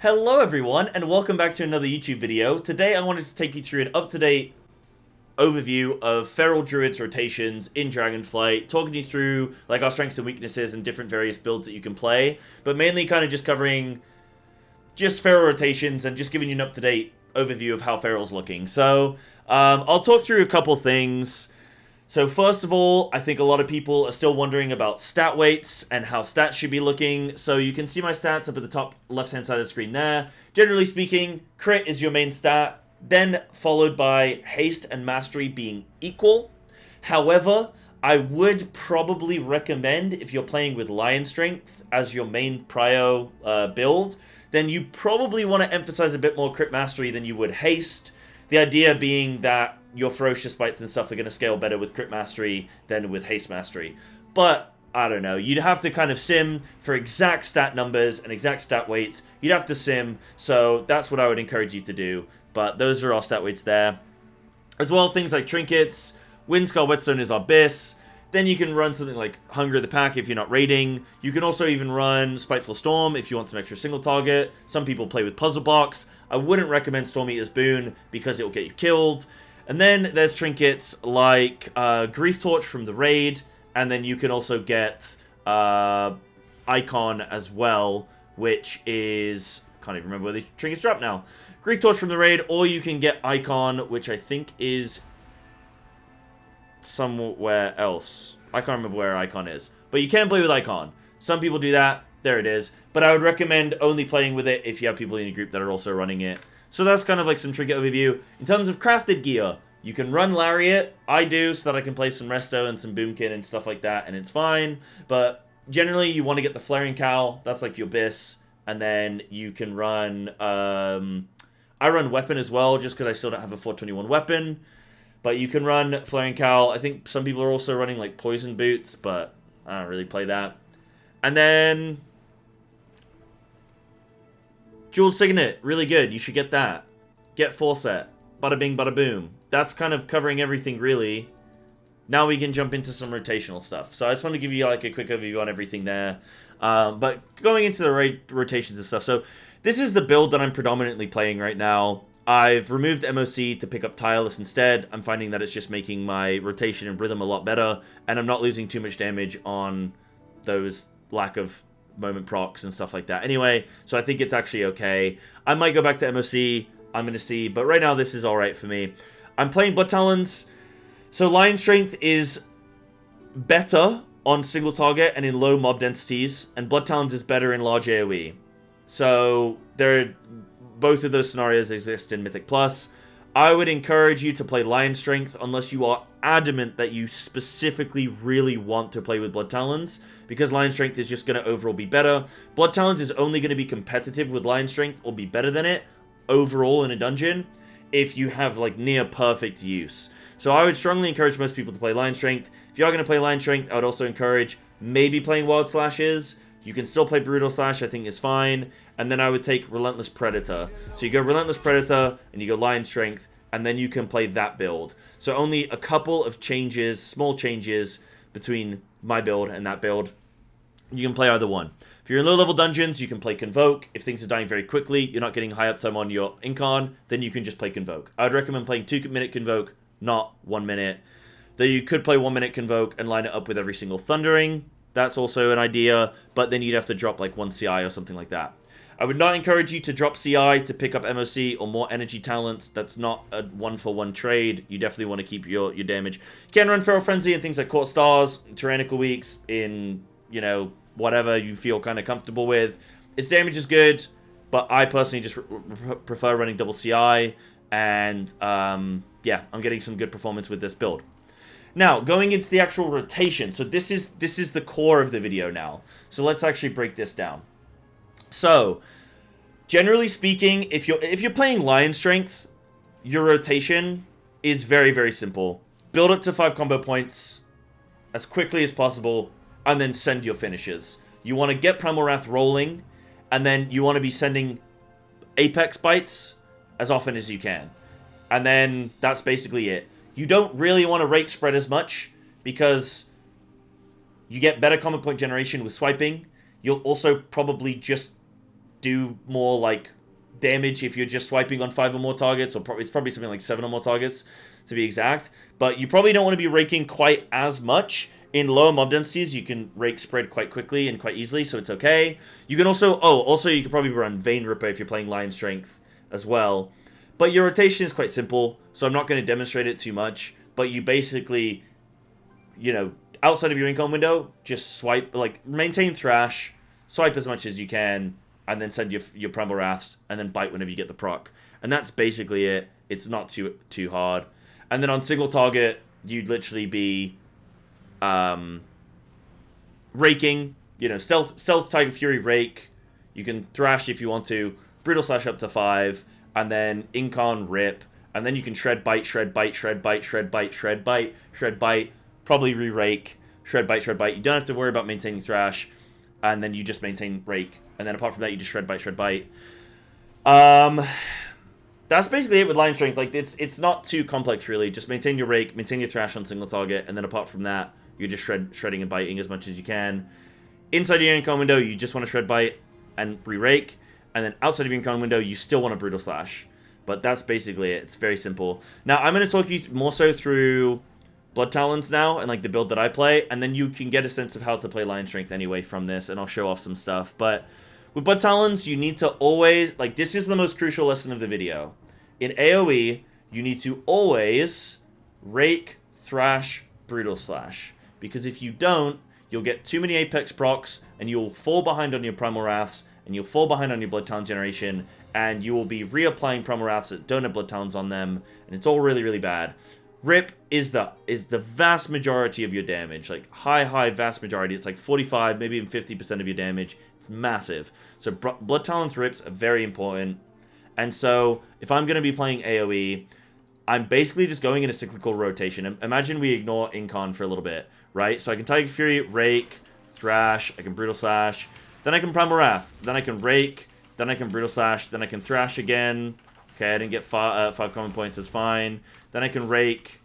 Hello everyone, and welcome back to another YouTube video. Today I wanted to take you through an up-to-date overview of Feral Druids rotations in Dragonflight, talking you through like our strengths and weaknesses and different various builds that you can play, but mainly kind of just covering just Feral rotations and just giving you an up-to-date overview of how Feral's looking. So, I'll talk through a couple things. So first of all, I think a lot of people are still wondering about stat weights and how stats should be looking. So you can see my stats up at the top left-hand side of the screen there. Generally speaking, crit is your main stat, then followed by haste and mastery being equal. However, I would probably recommend if you're playing with Lion Strength as your main prio build, then you probably want to emphasize a bit more crit mastery than you would haste. The idea being that your ferocious bites and stuff are going to scale better with crit mastery than with haste mastery. But, I don't know, you'd have to kind of sim for exact stat numbers and exact stat weights. You'd have to sim, so that's what I would encourage you to do. But those are our stat weights there. As well, things like Trinkets, Windscar Whetstone is our Abyss. Then you can run something like Hunger of the Pack if you're not raiding. You can also even run Spiteful Storm if you want some extra single target. Some people play with Puzzle Box. I wouldn't recommend Storm Eater's Boon because it will get you killed. And then there's trinkets like Grief Torch from the raid, and then you can also get Icon as well, which is, can't even remember where the trinkets drop now. Grief Torch from the raid, or you can get Icon, which I think is somewhere else. I can't remember where Icon is, but you can play with Icon. Some people do that. There it is. But I would recommend only playing with it if you have people in your group that are also running it. So that's kind of like some trinket overview. In terms of crafted gear, you can run Lariat. I do, so that I can play some Resto and some Boomkin and stuff like that, and it's fine. But generally, you want to get the Flaring Cowl. That's like your Abyss. And then you can run... I run Weapon as well, just because I still don't have a 421 Weapon. But you can run Flaring Cowl. I think some people are also running like Poison Boots, but I don't really play that. And then... Jewel Signet, really good. You should get that. Get Forset. Bada bing, bada boom. That's kind of covering everything, really. Now we can jump into some rotational stuff. So I just want to give you like a quick overview on everything there. But going into the rotations and stuff. So this is the build that I'm predominantly playing right now. I've removed MOC to pick up Tireless instead. I'm finding that it's just making my rotation and rhythm a lot better. And I'm not losing too much damage on those lack of moment procs and stuff like that. Anyway, so I think it's actually okay. I might go back to MOC. I'm going to see. But right now, this is alright for me. I'm playing Blood Talons. So Lion Strength is better on single target and in low mob densities. And Blood Talons is better in large AoE. So both of those scenarios exist in Mythic Plus. I would encourage you to play Lion Strength unless you are adamant that you specifically really want to play with Blood Talons, because Lion Strength is just going to overall be better. Blood Talons is only going to be competitive with Lion Strength or be better than it overall in a dungeon if you have like near perfect use. So I would strongly encourage most people to play Lion Strength. If you are going to play Lion Strength, I would also encourage maybe playing Wild Slashes. You can still play Brutal Slash, I think is fine. And then I would take Relentless Predator. So you go Relentless Predator, and you go Lion Strength, and then you can play that build. So only a couple of changes, small changes, between my build and that build. You can play either one. If you're in low-level dungeons, you can play Convoke. If things are dying very quickly, you're not getting high uptime on your Incarn, then you can just play Convoke. I would recommend playing 2-minute Convoke, not 1 minute. Though you could play 1-minute Convoke and line it up with every single Thundering. That's also an idea, but then you'd have to drop like 1 CI or something like that. I would not encourage you to drop CI to pick up MOC or more energy talents. That's not a one-for-one trade. You definitely want to keep your damage. You can run Feral Frenzy and things like Court Stars, Tyrannical Weeks in, you know, whatever you feel kind of comfortable with. Its damage is good, but I personally just prefer running double CI. And, yeah, I'm getting some good performance with this build. Now, going into the actual rotation. So this is the core of the video now. So let's actually break this down. So, generally speaking, if you're playing Lion Strength, your rotation is very, very simple. Build up to 5 combo points as quickly as possible, and then send your finishes. You want to get Primal Wrath rolling, and then you want to be sending Apex bites as often as you can. And then that's basically it. You don't really want to rake spread as much, because you get better combo point generation with swiping. You'll also probably just do more, like, damage if you're just swiping on 5 or more targets, or it's probably something like 7 or more targets, to be exact. But you probably don't want to be raking quite as much. In lower mob densities, you can rake spread quite quickly and quite easily, so it's okay. You can also, you could probably run Vein Ripper if you're playing Lion Strength as well. But your rotation is quite simple, so I'm not going to demonstrate it too much. But you basically, you know, outside of your income window, just swipe, like, maintain Thrash, swipe as much as you can, and then send your Primal Wraths, and then bite whenever you get the proc. And that's basically it. It's not too hard. And then on single target, you'd literally be raking, you know, stealth Tiger Fury rake. You can Thrash if you want to, Brutal Slash up to 5, and then Incarn rip, and then you can shred bite, shred bite, shred bite, shred bite, shred bite, shred bite, probably re-rake, shred bite, shred bite. You don't have to worry about maintaining Thrash, and then you just maintain rake, and then apart from that, you just shred bite, shred bite. That's basically it with Lion Strength. Like, it's not too complex, really. Just maintain your rake, maintain your Thrash on single target, and then apart from that, you're just shredding and biting as much as you can. Inside your income window, you just want to shred bite and re-rake, and then outside of your income window, you still want to Brutal Slash. But that's basically it. It's very simple. Now, I'm going to talk you more so through Blood Talons now, and like the build that I play, and then you can get a sense of how to play Lion Strength anyway from this, and I'll show off some stuff. But with Blood Talons, you need to always, like, this is the most crucial lesson of the video. In AoE, you need to always rake, thrash, Brutal Slash. Because if you don't, you'll get too many Apex procs, and you'll fall behind on your Primal Wraths, and you'll fall behind on your Blood Talon generation, and you will be reapplying Primal Wraths that don't have Blood Talons on them, and it's all really, really bad. Rip is the vast majority of your damage, like high vast majority. It's like 45, maybe even 50% of your damage. It's massive. So Blood Talons rips are very important. And so if I'm going to be playing AoE, I'm basically just going in a cyclical rotation. Imagine we ignore Incarn for a little bit, right? So I can Tiger Fury, rake, thrash, I can Brutal Slash, then I can Primal Wrath, then I can rake, then I can Brutal Slash, then I can thrash again. Okay, I didn't get 5 common points, that's fine. Then I can rake,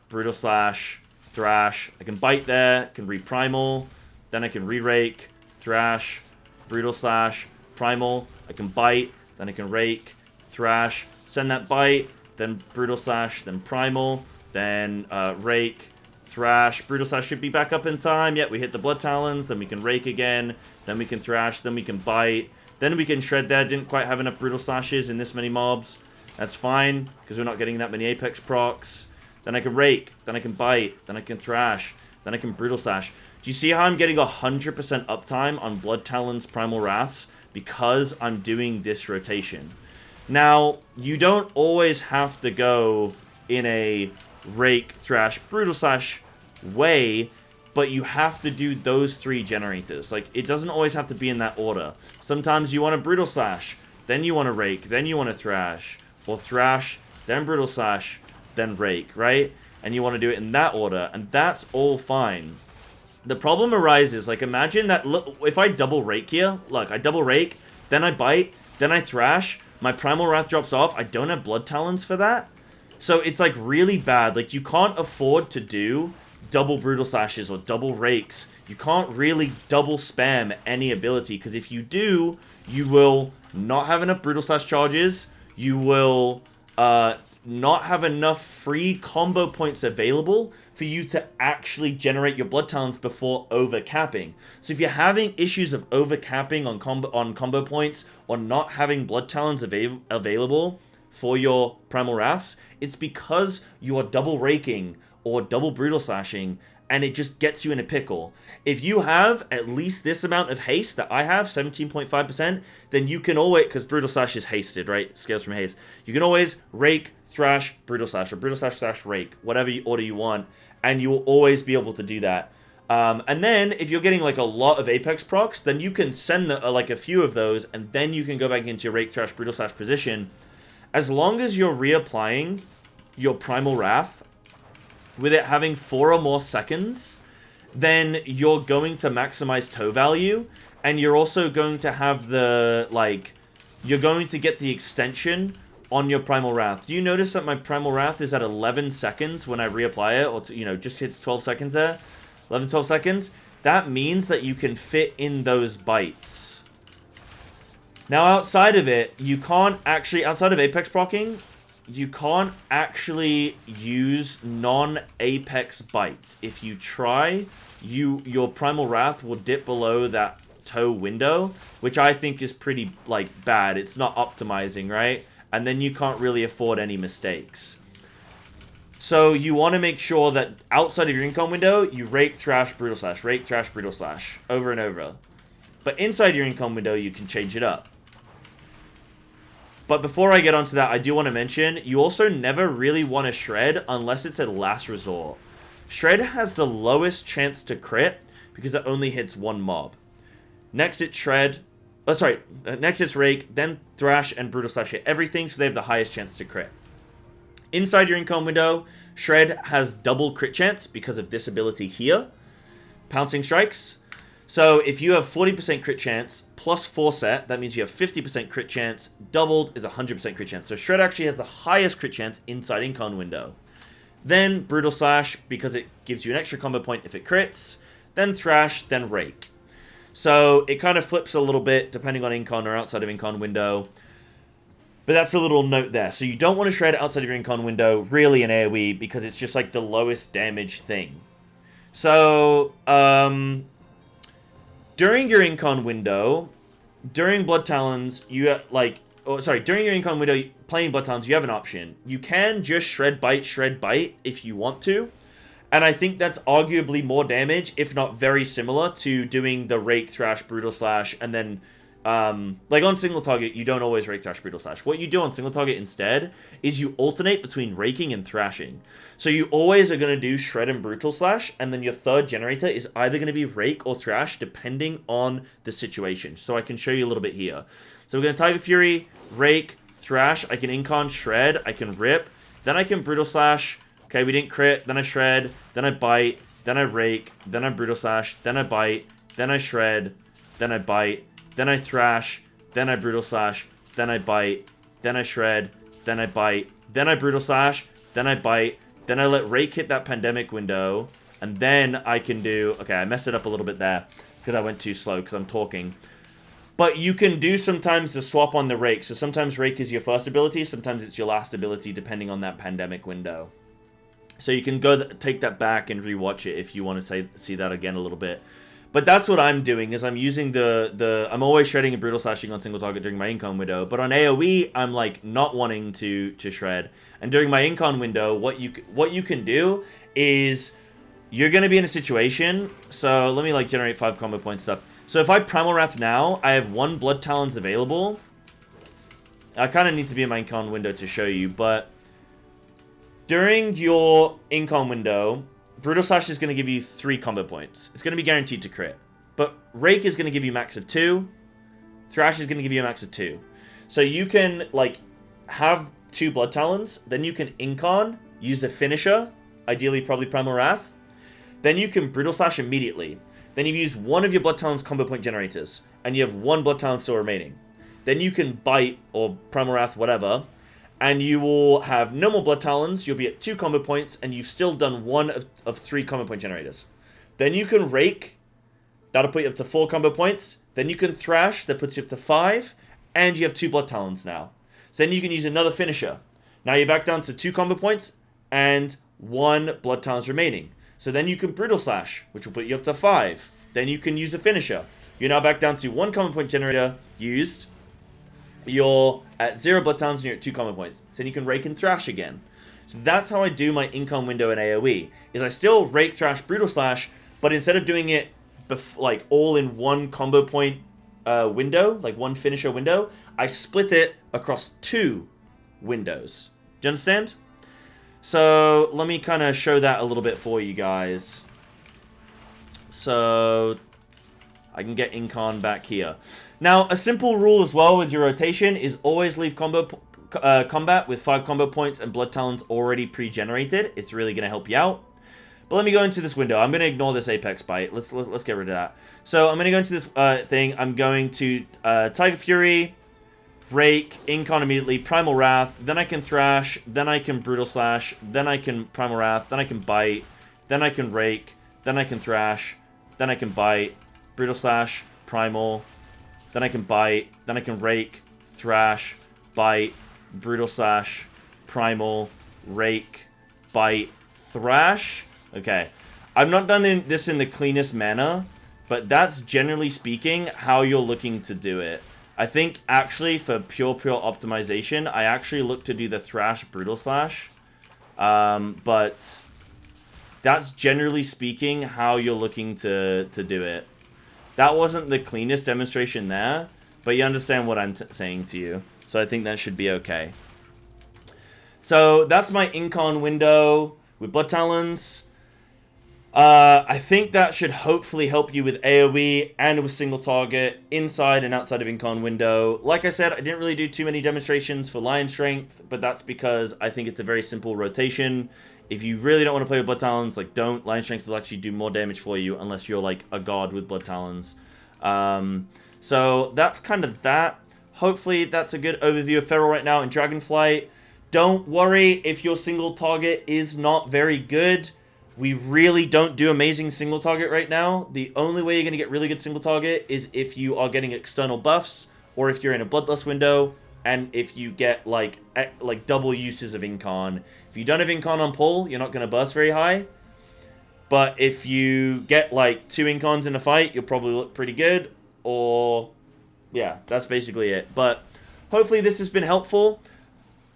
Brutal Slash, thrash. I can bite there, I can re-primal. Then I can re-rake, thrash, Brutal Slash, primal. I can bite, then I can rake, thrash, send that bite, then Brutal Slash, then primal, then rake, thrash. Brutal Slash should be back up in time. Yep, we hit the Blood Talons, then we can rake again, then we can thrash, then we can bite. Then we can shred there. Didn't quite have enough Brutal Slashes in this many mobs. That's fine, because we're not getting that many Apex procs. Then I can rake. Then I can bite. Then I can thrash. Then I can Brutal Slash. Do you see how I'm getting 100% uptime on Blood Talons Primal Wraths? Because I'm doing this rotation. Now, you don't always have to go in a rake, thrash, Brutal Slash way, but you have to do those 3 generators. Like, it doesn't always have to be in that order. Sometimes you want to Brutal Slash, then you want to rake, then you want to thrash, or thrash, then Brutal Slash, then rake, right? And you want to do it in that order, and that's all fine. The problem arises, like, imagine that, look, if I double rake here, look, I double rake, then I bite, then I thrash, my Primal Wrath drops off, I don't have Blood Talons for that. So it's, like, really bad. Like, you can't afford to do double Brutal Slashes or double rakes. You can't really double spam any ability, because if you do, you will not have enough Brutal Slash charges, you will not have enough free combo points available for you to actually generate your Blood Talons before overcapping. So if you're having issues of overcapping on combo points, or not having Blood Talons available for your Primal Wraths, it's because you are double raking or double Brutal Slashing, and it just gets you in a pickle. If you have at least this amount of haste that I have, 17.5%, then you can always, because Brutal Slash is hasted, right? Scales from haste. You can always rake, thrash, Brutal Slash, or Brutal Slash, thrash, rake, whatever order you want, and you will always be able to do that. And then, if you're getting like a lot of Apex procs, then you can send like a few of those, and then you can go back into your rake, thrash, Brutal Slash position. As long as you're reapplying your Primal Wrath with it having 4 or more seconds, then you're going to maximize toe value, and you're also going to have the, like, you're going to get the extension on your Primal Wrath. Do you notice that my Primal Wrath is at 11 seconds when I reapply it, or, you know, just hits 12 seconds there? 11, 12 seconds? That means that you can fit in those bites. Now, outside of it, you can't actually, outside of Apex proccing, you can't actually use non-Apex bites. If you try, your Primal Wrath will dip below that toe window, which I think is pretty, like, bad. It's not optimizing, right? And then you can't really afford any mistakes. So you want to make sure that outside of your income window, you rake, thrash, brutal slash, rake, thrash, brutal slash, over and over. But inside your income window, you can change it up. But before I get onto that, I do want to mention, you also never really want to shred unless it's a last resort. Shred has the lowest chance to crit because it only hits one mob. Next it's shred, next it's rake, then thrash and brutal slash hit everything, so they have the highest chance to crit. Inside your income window, shred has double crit chance because of this ability here, pouncing strikes. So if you have 40% crit chance plus 4 set, that means you have 50% crit chance. Doubled is 100% crit chance. So Shred actually has the highest crit chance inside Incon window. Then Brutal Slash, because it gives you an extra combo point if it crits. Then Thrash, then Rake. So it kind of flips a little bit depending on Incon or outside of Incon window. But that's a little note there. So you don't want to Shred outside of your Incon window, really in AoE, because it's just like the lowest damage thing. So, during your Incon window, during Blood Talons, during your Incon window, playing Blood Talons, you have an option. You can just Shred, Bite if you want to. And I think that's arguably more damage, if not very similar, to doing the Rake, Thrash, Brutal Slash, and then, like on single target, you don't always Rake, Thrash, Brutal Slash. What you do on single target instead is you alternate between raking and thrashing. So you always are going to do Shred and Brutal Slash, and then your third generator is either going to be Rake or Thrash, depending on the situation. So I can show you a little bit here. So we're going to Tiger Fury, Rake, Thrash, I can Incon, Shred, I can Rip, then I can Brutal Slash. Okay, we didn't crit, then I Shred, then I Bite, then I Rake, then I Brutal Slash, then I Bite, then I Shred, then I Bite, then I Thrash, then I Brutal Slash, then I Bite, then I Shred, then I Bite, then I Brutal Slash, then I Bite, then I let Rake hit that Pandemic window, and then I can do... Okay, I messed it up a little bit there, because I went too slow, because I'm talking. But you can do sometimes the swap on the Rake, so sometimes Rake is your first ability, sometimes it's your last ability, depending on that Pandemic window. So you can go take that back and rewatch it if you want to see that again a little bit. But that's what I'm doing, is I'm using I'm always shredding and brutal slashing on single target during my Incon window. But on AoE, I'm like not wanting to shred. And during my Incon window, what you can do is you're gonna be in a situation. So let me like generate 5 combo point stuff. So if I Primal Wrath now, I have 1 Blood Talons available. I kind of need to be in my Incon window to show you, but during your Incon window, Brutal Slash is going to give you 3 combo points. It's going to be guaranteed to crit. But Rake is going to give you max of 2. Thrash is going to give you a max of 2. So you can, like, have 2 Blood Talons. Then you can Incon, use a finisher. Ideally, probably Primal Wrath. Then you can Brutal Slash immediately. Then you've used 1 of your Blood Talons combo point generators. And you have 1 Blood Talon still remaining. Then you can Bite, or Primal Wrath, whatever. And you will have no more Blood Talons, you'll be at 2 combo points, and you've still done 1 of 3 combo point generators. Then you can Rake, that'll put you up to 4 combo points. Then you can Thrash, that puts you up to 5, and you have 2 Blood Talons now. So then you can use another finisher. Now you're back down to 2 combo points, and 1 Blood Talons remaining. So then you can Brutal Slash, which will put you up to 5. Then you can use a finisher. You're now back down to 1 combo point generator used. You're at 0 Blood Talons and you're at 2 combo points. So then you can Rake and Thrash again. So that's how I do my Incon window in AoE. Is I still Rake, Thrash, Brutal Slash, but instead of doing it like all in 1 combo point window, like 1 finisher window, I split it across 2 windows. Do you understand? So let me kind of show that a little bit for you guys. So I can get Incon back here. Now, a simple rule as well with your rotation is always leave combat with 5 combo points and Blood Talons already pre-generated. It's really going to help you out. But let me go into this window. I'm going to ignore this Apex bite. Let's get rid of that. So I'm going to go into this thing. I'm going to Tiger Fury, Rake, Incon immediately, Primal Wrath. Then I can Thrash. Then I can Brutal Slash. Then I can Primal Wrath. Then I can Bite. Then I can Rake. Then I can Thrash. Then I can Bite. Brutal Slash. Primal. Then I can bite. Then I can rake, thrash, bite, brutal slash, primal, rake, bite, thrash. Okay. I've not done this in the cleanest manner, but that's generally speaking how you're looking to do it. I think actually for pure optimization, I actually look to do the thrash brutal slash. But that's generally speaking how you're looking to do it. That wasn't the cleanest demonstration there, but you understand what I'm saying to you. So I think that should be okay. So that's my Incarn window with Blood Talons. I think that should hopefully help you with AoE and with single target inside and outside of Incarn window. Like I said, I didn't really do too many demonstrations for Lion Strength, but that's because I think it's a very simple rotation. If you really don't want to play with Blood Talons, like don't. Lion Strength will actually do more damage for you unless you're like a god with Blood Talons. So that's kind of that. Hopefully that's a good overview of Feral right now in Dragonflight. Don't worry if your single target is not very good. We really don't do amazing single target right now. The only way you're going to get really good single target is if you are getting external buffs, or if you're in a Bloodlust window, and if you get like double uses of Incarn. If you don't have Incarn on pull, you're not going to burst very high. But if you get like 2 Incarns in a fight, you'll probably look pretty good. Or, yeah, that's basically it. But hopefully this has been helpful.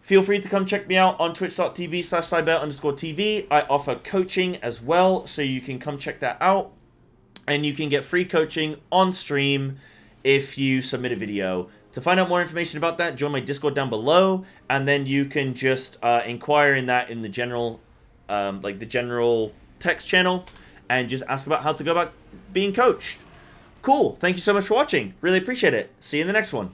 Feel free to come check me out on twitch.tv/Psybear_TV. I offer coaching as well, so you can come check that out. And you can get free coaching on stream if you submit a video. To find out more information about that, join my Discord down below, and then you can just inquire in that in the general, the general text channel, and just ask about how to go about being coached. Cool. Thank you so much for watching. Really appreciate it. See you in the next one.